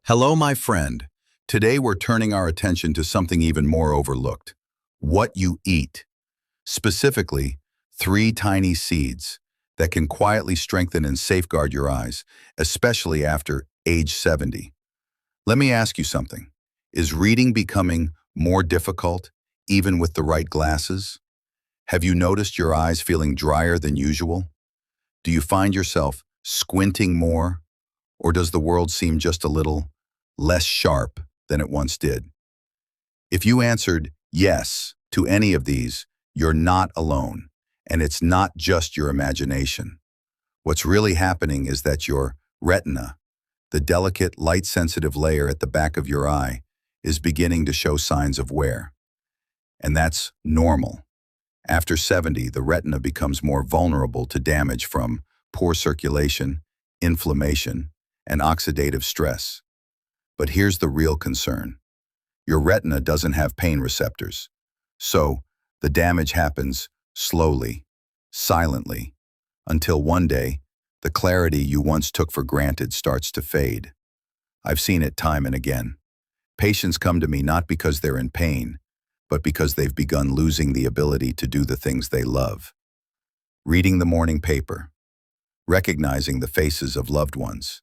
Hello, my friend. Today we're turning our attention to something even more overlooked: what you eat. Specifically, three tiny seeds that can quietly strengthen and safeguard your eyes, especially after age 70. Let me ask you something. Is reading becoming more difficult, even with the right glasses? Have you noticed your eyes feeling drier than usual? Do you find yourself squinting more, or does the world seem just a little less sharp than it once did? If you answered yes to any of these, you're not alone, and it's not just your imagination. What's really happening is that your retina, the delicate, light-sensitive layer at the back of your eye, is beginning to show signs of wear. And that's normal. After 70, the retina becomes more vulnerable to damage from poor circulation, inflammation, and oxidative stress. But here's the real concern. Your retina doesn't have pain receptors. So, the damage happens slowly, silently, until one day, the clarity you once took for granted starts to fade. I've seen it time and again. Patients come to me not because they're in pain, but because they've begun losing the ability to do the things they love. Reading the morning paper, recognizing the faces of loved ones,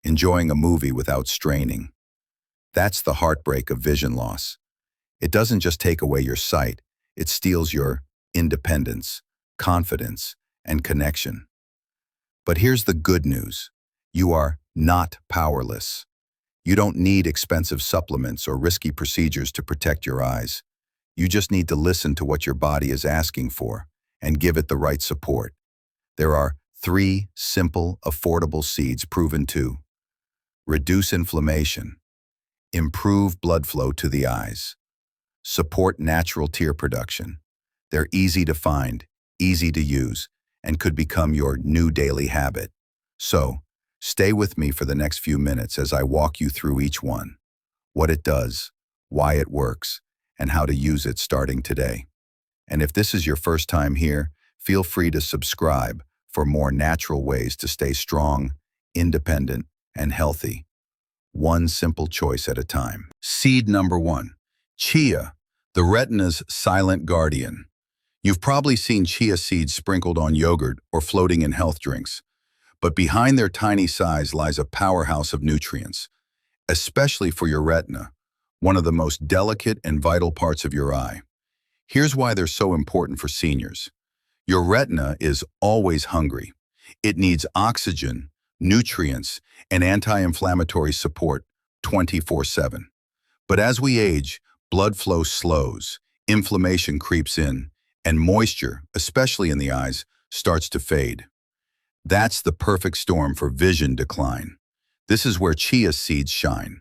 enjoying a movie without straining. That's the heartbreak of vision loss. It doesn't just take away your sight, it steals your independence, confidence, and connection. But here's the good news. You are not powerless. You don't need expensive supplements or risky procedures to protect your eyes. You just need to listen to what your body is asking for and give it the right support. There are three simple, affordable seeds proven to reduce inflammation, improve blood flow to the eyes, support natural tear production. They're easy to find, easy to use, and could become your new daily habit. So, stay with me for the next few minutes as I walk you through each one, what it does, why it works, and how to use it starting today. And if this is your first time here, feel free to subscribe for more natural ways to stay strong, independent, and healthy. One simple choice at a time. Seed number one, chia, the retina's silent guardian. You've probably seen chia seeds sprinkled on yogurt or floating in health drinks. But behind their tiny size lies a powerhouse of nutrients, especially for your retina, one of the most delicate and vital parts of your eye. Here's why they're so important for seniors. Your retina is always hungry. It needs oxygen, nutrients, and anti-inflammatory support 24/7. But as we age, blood flow slows, inflammation creeps in, and moisture, especially in the eyes, starts to fade. That's the perfect storm for vision decline. This is where chia seeds shine.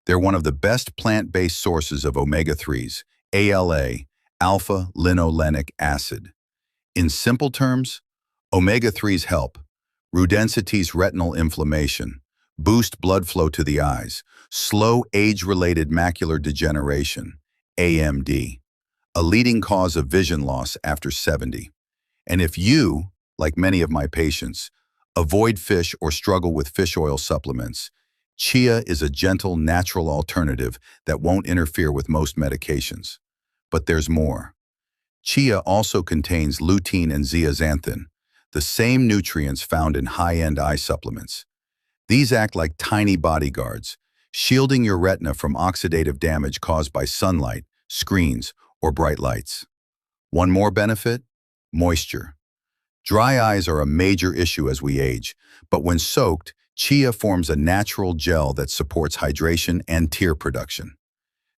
They're one of the best plant-based sources of omega-3s, ALA, alpha-linolenic acid. In simple terms, omega-3s help reduce retinal inflammation, boost blood flow to the eyes, slow age-related macular degeneration, AMD, a leading cause of vision loss after 70. And if you, like many of my patients, avoid fish or struggle with fish oil supplements, chia is a gentle, natural alternative that won't interfere with most medications. But there's more. Chia also contains lutein and zeaxanthin, the same nutrients found in high-end eye supplements. These act like tiny bodyguards, shielding your retina from oxidative damage caused by sunlight, screens, or bright lights. One more benefit? Moisture. Dry eyes are a major issue as we age, but when soaked, chia forms a natural gel that supports hydration and tear production.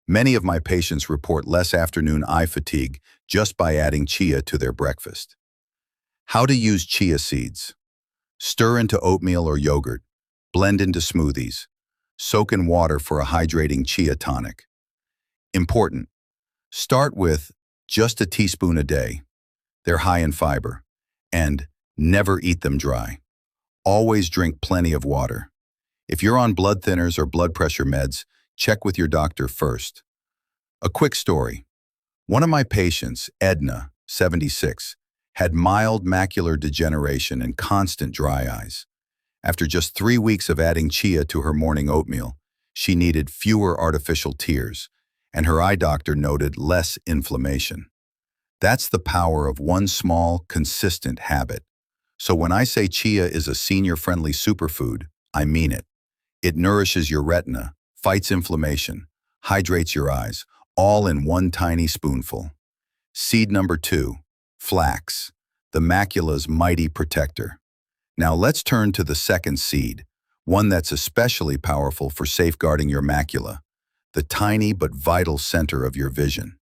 Many of my patients report less afternoon eye fatigue just by adding chia to their breakfast. How to use chia seeds. Stir into oatmeal or yogurt. Blend into smoothies. Soak in water for a hydrating chia tonic. Important. Start with just a teaspoon a day. They're high in fiber. And never eat them dry. Always drink plenty of water. If you're on blood thinners or blood pressure meds, check with your doctor first. A quick story. One of my patients, Edna, 76, had mild macular degeneration and constant dry eyes. After just 3 weeks of adding chia to her morning oatmeal, She needed fewer artificial tears, and her eye doctor noted less inflammation. That's the power of one small, consistent habit. So when I say chia is a senior-friendly superfood, I mean it. It nourishes your retina, fights inflammation, hydrates your eyes, all in one tiny spoonful. Seed number 2, flax, the macula's mighty protector. Now let's turn to the second seed, one that's especially powerful for safeguarding your macula, the tiny but vital center of your vision.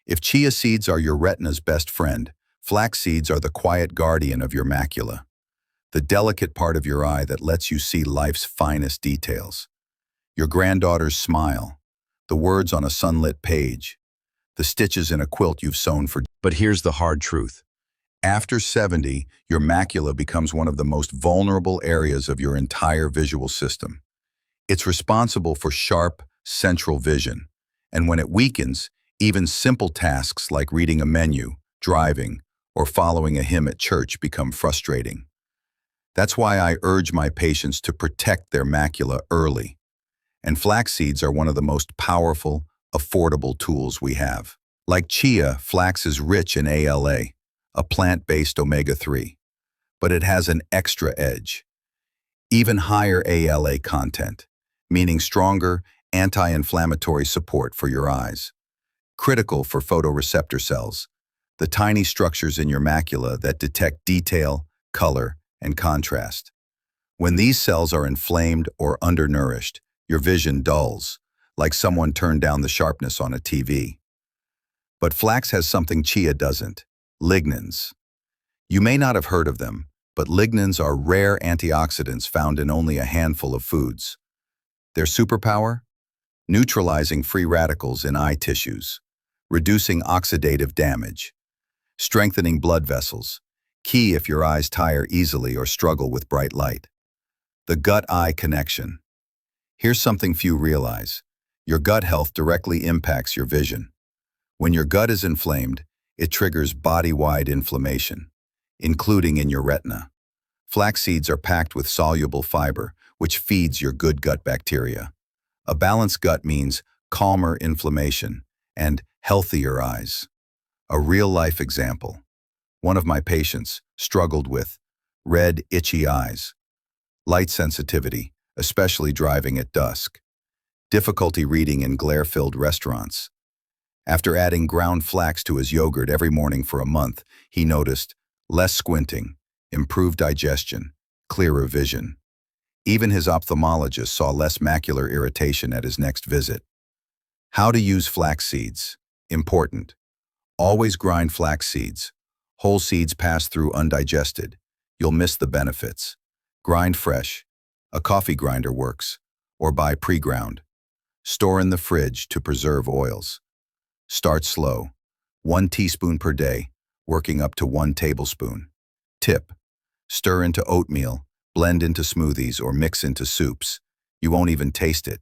If chia seeds are your retina's best friend, flax seeds are the quiet guardian of your macula, the delicate part of your eye that lets you see life's finest details. Your granddaughter's smile, the words on a sunlit page, the stitches in a quilt you've sewn for. But here's the hard truth. After 70, your macula becomes one of the most vulnerable areas of your entire visual system. It's responsible for sharp, central vision. And when it weakens, even simple tasks like reading a menu, driving, or following a hymn at church become frustrating. That's why I urge my patients to protect their macula early. And flax seeds are one of the most powerful, affordable tools we have. Like chia, flax is rich in ALA, a plant-based omega-3, but it has an extra edge. Even higher ALA content, meaning stronger anti-inflammatory support for your eyes. Critical for photoreceptor cells, the tiny structures in your macula that detect detail, color, and contrast. When these cells are inflamed or undernourished, your vision dulls, like someone turned down the sharpness on a TV. But flax has something chia doesn't: lignans. You may not have heard of them, but lignans are rare antioxidants found in only a handful of foods. Their superpower? Neutralizing free radicals in eye tissues, reducing oxidative damage, strengthening blood vessels, key if your eyes tire easily or struggle with bright light. The gut-eye connection. Here's something few realize. Your gut health directly impacts your vision. When your gut is inflamed, it triggers body-wide inflammation, including in your retina. Flax seeds are packed with soluble fiber, which feeds your good gut bacteria. A balanced gut means calmer inflammation and healthier eyes. A real-life example. One of my patients struggled with red, itchy eyes, light sensitivity, especially driving at dusk, difficulty reading in glare-filled restaurants. After adding ground flax to his yogurt every morning for a month, he noticed less squinting, improved digestion, clearer vision. Even his ophthalmologist saw less macular irritation at his next visit. How to use flax seeds. Important. Always grind flax seeds. Whole seeds pass through undigested. You'll miss the benefits. Grind fresh. A coffee grinder works. Or buy pre-ground. Store in the fridge to preserve oils. Start slow. 1 teaspoon per day, working up to 1 tablespoon. Tip. Stir into oatmeal, blend into smoothies, or mix into soups. You won't even taste it.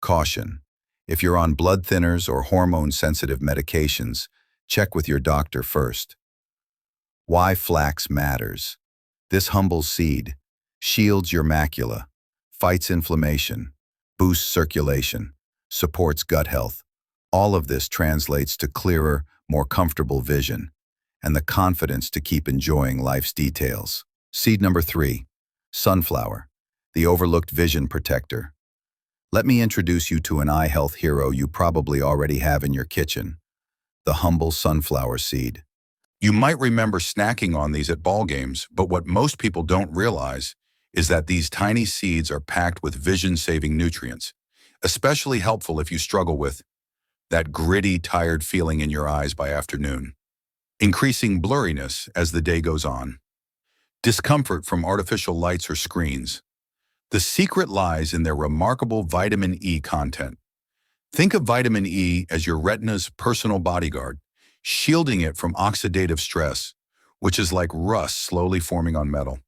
Caution. If you're on blood thinners or hormone-sensitive medications, check with your doctor first. Why flax matters. This humble seed shields your macula, fights inflammation, boosts circulation, supports gut health. All of this translates to clearer, more comfortable vision and the confidence to keep enjoying life's details. Seed number 3, sunflower, the overlooked vision protector. Let me introduce you to an eye health hero you probably already have in your kitchen, the humble sunflower seed. You might remember snacking on these at ball games, but what most people don't realize is that these tiny seeds are packed with vision-saving nutrients, especially helpful if you struggle with that gritty, tired feeling in your eyes by afternoon, increasing blurriness as the day goes on, discomfort from artificial lights or screens. The secret lies in their remarkable vitamin E content. Think of vitamin E as your retina's personal bodyguard, shielding it from oxidative stress, which is like rust slowly forming on metal.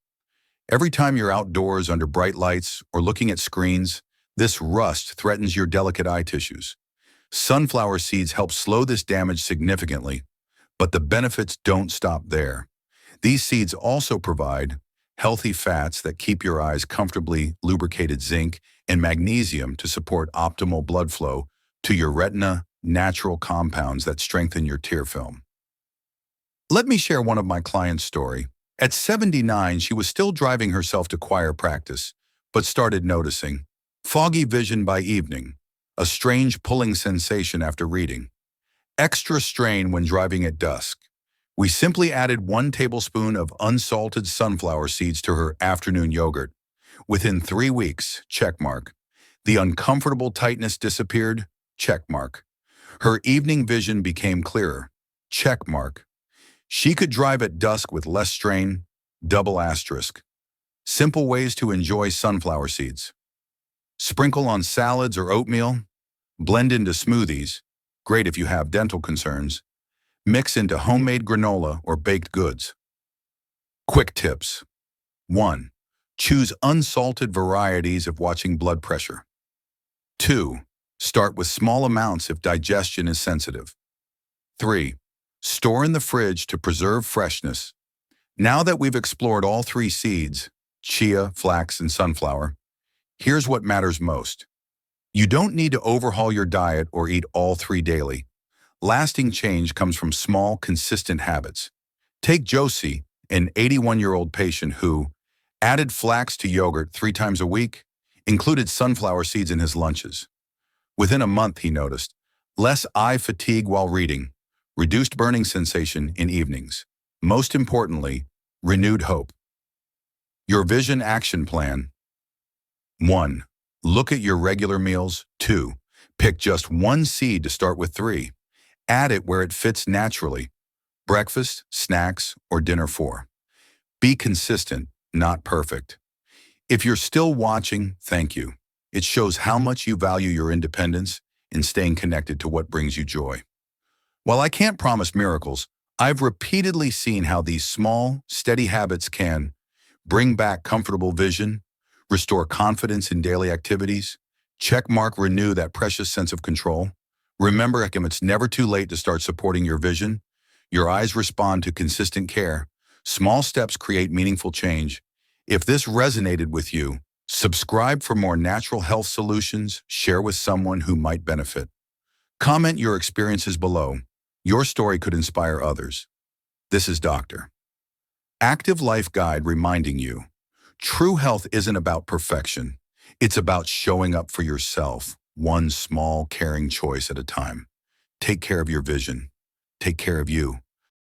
Every time you're outdoors under bright lights or looking at screens, this rust threatens your delicate eye tissues. Sunflower seeds help slow this damage significantly, but the benefits don't stop there. These seeds also provide healthy fats that keep your eyes comfortably lubricated, zinc, and magnesium to support optimal blood flow to your retina, natural compounds that strengthen your tear film. Let me share one of my clients' story. At 79, she was still driving herself to choir practice, but started noticing foggy vision by evening, a strange pulling sensation after reading, extra strain when driving at dusk. We simply added 1 tablespoon of unsalted sunflower seeds to her afternoon yogurt. Within 3 weeks, check mark. The uncomfortable tightness disappeared, check mark. Her evening vision became clearer, check mark. She could drive at dusk with less strain, double asterisk. Simple ways to enjoy sunflower seeds. Sprinkle on salads or oatmeal. Blend into smoothies, great if you have dental concerns. Mix into homemade granola or baked goods. Quick tips. 1. Choose unsalted varieties if watching blood pressure. 2. Start with small amounts if digestion is sensitive. 3. Store in the fridge to preserve freshness. Now that we've explored all 3 seeds, chia, flax, and sunflower, here's what matters most. You don't need to overhaul your diet or eat all 3 daily. Lasting change comes from small, consistent habits. Take Josie, an 81-year-old patient who added flax to yogurt 3 times a week, included sunflower seeds in his lunches. Within a month, he noticed less eye fatigue while reading, reduced burning sensation in evenings. Most importantly, renewed hope. Your vision action plan. 1. Look at your regular meals. 2. Pick just 1 seed to start with 3. Add it where it fits naturally. Breakfast, snacks, or dinner. 4. Be consistent, not perfect. If you're still watching, thank you. It shows how much you value your independence and staying connected to what brings you joy. While I can't promise miracles, I've repeatedly seen how these small, steady habits can bring back comfortable vision, restore confidence in daily activities, checkmark renew that precious sense of control. Remember, it's never too late to start supporting your vision. Your eyes respond to consistent care. Small steps create meaningful change. If this resonated with you, subscribe for more natural health solutions, share with someone who might benefit. Comment your experiences below. Your story could inspire others. This is Dr. Active Life Guide reminding you, true health isn't about perfection. It's about showing up for yourself, one small, caring choice at a time. Take care of your vision. Take care of you.